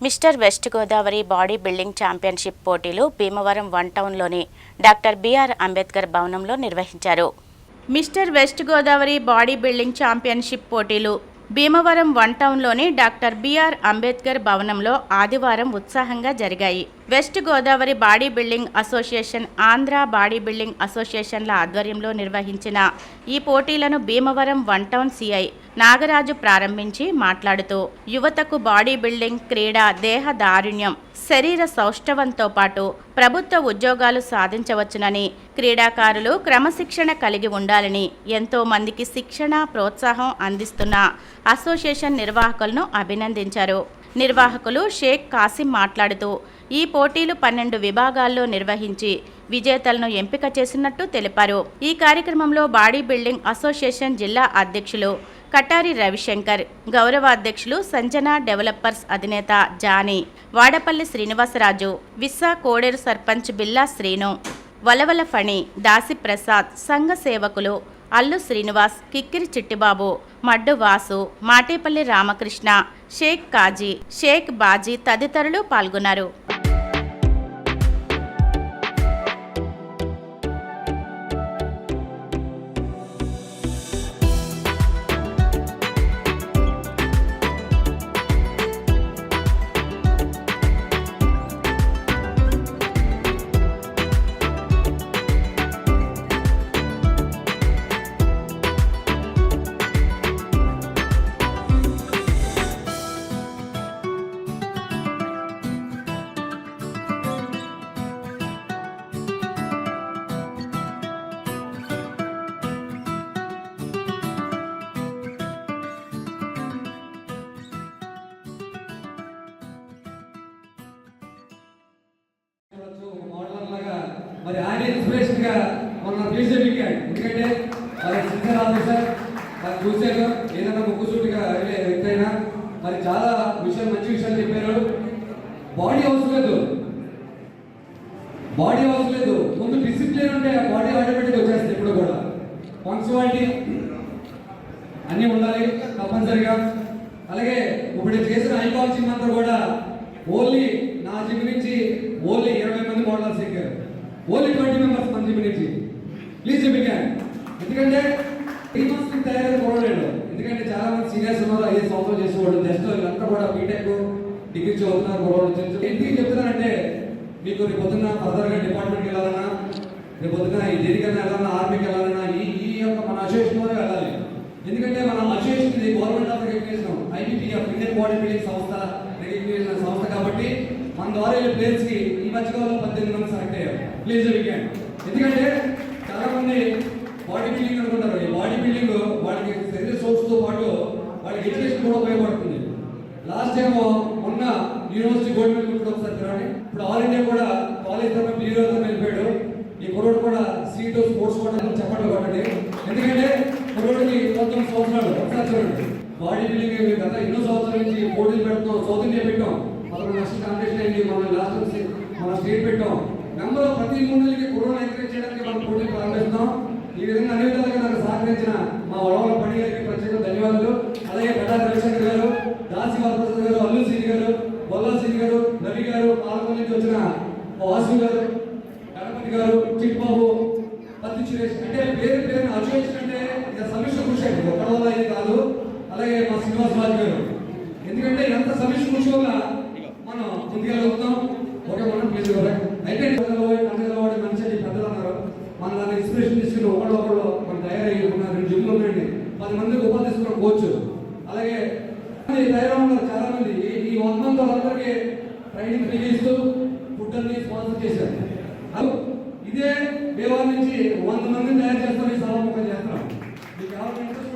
Mister west Godavari bodybuilding championship పోటీలు Bhimavaram one టౌన్లోని doctor BR Ambedkar భవనంలో నిర్వహించారు. Mister west Godavari bodybuilding championship పోటీలు భీమవరం వన్ టౌన్లోని డాక్టర్ బిఆర్ అంబేద్కర్ భవనంలో ఆదివారం ఉత్సాహంగా జరిగాయి. West Godavari bodybuilding association, Andhra bodybuilding అసోసియేషన్ల ఆధ్వర్యంలో నిర్వహించిన ఈ పోటీలను Bhimavaram one town CI Nagaraju ప్రారంభించి మాట్లాడుతూ యువతకు బాడీ బిల్డింగ్ క్రీడ దేహ దారుణ్యం, శరీర సౌష్ఠవంతో పాటు ప్రభుత్వ ఉద్యోగాలు సాధించవచ్చునని, క్రీడాకారులు క్రమశిక్షణ కలిగి ఉండాలని ఎంతో మందికి శిక్షణ ప్రోత్సాహం అందిస్తున్న అసోసియేషన్ నిర్వాహకులను అభినందించారు. నిర్వాహకులు షేక్ కాసిం మాట్లాడుతూ ఈ పోటీలు 12 విభాగాల్లో నిర్వహించి విజేతలను ఎంపిక చేసినట్టు తెలిపారు. ఈ కార్యక్రమంలో బాడీ బిల్డింగ్ అసోసియేషన్ జిల్లా అధ్యక్షులు కటారి రవిశంకర్, గౌరవ అధ్యక్షులు సంజన డెవలపర్స్ అధినేత జానీ, వాడపల్లి శ్రీనివాసరాజు, విస్సా కోడేరు సర్పంచ్ బిల్లా శ్రీను, వలవల ఫణి, దాసి ప్రసాద్, సంఘ సేవకులు అల్లు శ్రీనివాస్, కిక్కిరి చిట్టిబాబు, మడ్డు వాసు, మాటేపల్లి రామకృష్ణ, షేక్ కాజీ, షేక్ బాజీ తదితరులు పాల్గొన్నారు. మరి ఆయన ఇన్స్పిరేషన్ గా మొన్న బీజేపీకి ఎందుకంటే మరి సీనియర్ ఆఫీసర్ మరి చూశారు ఏదైనా ముక్కుసూటిగా వ్యక్తి అయినా మరి చాలా మంచి విషయాలు చెప్పారు. బాడీ అవసరం లేదు, ముందు డిసిప్లిన్ ఉంటే బాడీ ఆటోమేటిక్ వచ్చేస్తుంది. ఇప్పుడు కూడా పంక్చువాలిటీ అన్నీ ఉండాలి తప్పనిసరిగా. అలాగే ఇప్పుడు చేసిన ఐకాన్ జిమ్ అంతా కూడా ఓన్లీ నా జిమ్ నుంచి ఓన్లీ 20 మంది మోడల్స్ ఎక్కారు, ఓన్లీ 20 మెంబర్స్ మన జిమ్ నుంచి. ప్లీజ్ చెప్పాను ఎందుకంటే 3 months తయారైన కొనలేడు. ఎందుకంటే చాలా మంది సీనియర్స్ ఉన్నారు, 5 సంవత్సరాలు చేసేవాడు. జస్ట్ వీళ్ళంతా కూడా బీటెక్ డిగ్రీ చదువుతున్నారు కొనవాళ్ళు. ఎందుకు చెప్తున్నానంటే మీకు రేపు పొద్దున్న ఫర్దర్గా డిపార్ట్మెంట్కి వెళ్ళాలన్నా, రేపు పొద్దున్న ఈ దేనికైనా వెళ్ళాలన్నా, ఆర్మీకి వెళ్ళాలన్నా ఈ యొక్క మన అసోసియేషన్లోనే వెళ్ళాలి. ఎందుకంటే మన అసోసియేషన్ ఇది government of recognition, IBPF Indian bodybuilding సంస్థ రికగ్నిషన్ సంస్థ కాబట్టి మన ద్వారా వెళ్ళే ప్లేయర్స్కి ఈ మధ్యకాలంలో 18 మంది సెలెక్ట్ అయ్యారు. ప్లీజ్ వీకెండ్ ఎందుకంటే చాలా మంది బాడీ బిల్డింగ్ అనుకుంటారు. ఈ బాడీ బిల్డింగ్ వాళ్ళకి శరీర సోర్స్తో పాటు వాళ్ళకి ఎడ్యుకేషన్ కూడా ఉపయోగపడుతుంది. లాస్ట్ టైం మొన్న యూనివర్సిటీ గోల్డ్ మెడల్ కూడా ఒకసారి తిరగండి. ఇప్పుడు ఆల్ ఇండియా కూడా కాలేజ్ తరఫున ప్లేయర్తో వెళ్ళిపోయాడు. ఈ కుర్రోడు కూడా సీటు స్పోర్ట్స్ కూడా చెప్పండి కొట్టండి. ఎందుకంటే కుర్రోడికి 19 సంవత్సరాలు. ఒకసారి చూడండి బాడీ బిల్డింగ్ గత ఎన్నో సంవత్సరాల నుంచి పోటీలు పెడతాం. సౌత్ ఇండియా పెట్టాం, 11 నేషనల్ కాంపిటీషన్ అయింది. మనం లాస్ట్ మన స్టేట్ పెట్టాం. మెంబర్ ప్రతి 3 నెలలకి కుర్రోడ్ని ఎంకరేజ్ చేయడానికి మనం పోటీలు ప్రారంభిస్తున్నాం. ఈ విధంగా అన్ని విధాలుగా నాకు సహకరించిన మా వడవల పని గారికి ప్రత్యేక ధన్యవాదాలు. అలాగే కటారి రవిశంకర్ గారు, దాసి వరప్రసాద్ గారు, అల్లు శ్రీని గారు, బొల్లా శ్రీని గారు, రవి గారు, పాలకొల్లు నుంచి వచ్చిన వాసు గారు, గణపతి గారు, చిట్బాబు, పత్తి సురేష్. అంటే పేరు అసోసియేషన్ అంటే ఇది సమిష్టి కృషి అండి, ఒకటి వల్ల ఇది కాదు. అలాగే మా శ్రీనివాస్ రాజు గారు, ఎందుకంటే ఎంత సమిష్టి కృషి వల్ల మనం ముందుకెళ్తాం. ఓకే మనం ప్లీజ్ అయితే పండుగలవాడి మనిషి అని పెద్దలు అన్నారు. మన దాన్ని ఇన్స్పిరేషన్ తీసుకుని ఒకళ్ళు మనం తయారయ్యుకున్నారు. 2 జిమ్లు ఉన్నాయండి, 10 మందికి ఉపాధి ఇస్తున్నాం కోచ్. అలాగే తయారవుతున్నారు చాలా మంది. ఈ 100 మంది వాళ్ళందరికీ ట్రైనింగ్ ఫ్రీ ఇస్తూ ఫుడ్ అన్ని స్పాన్సర్ చేశారు. ఇదే దేవాల నుంచి 100 మందిని తయారు చేస్తాం. ఈ సభాముఖం చేస్తున్నాం. మీకు ఎవరికి ఇంట్రెస్ట్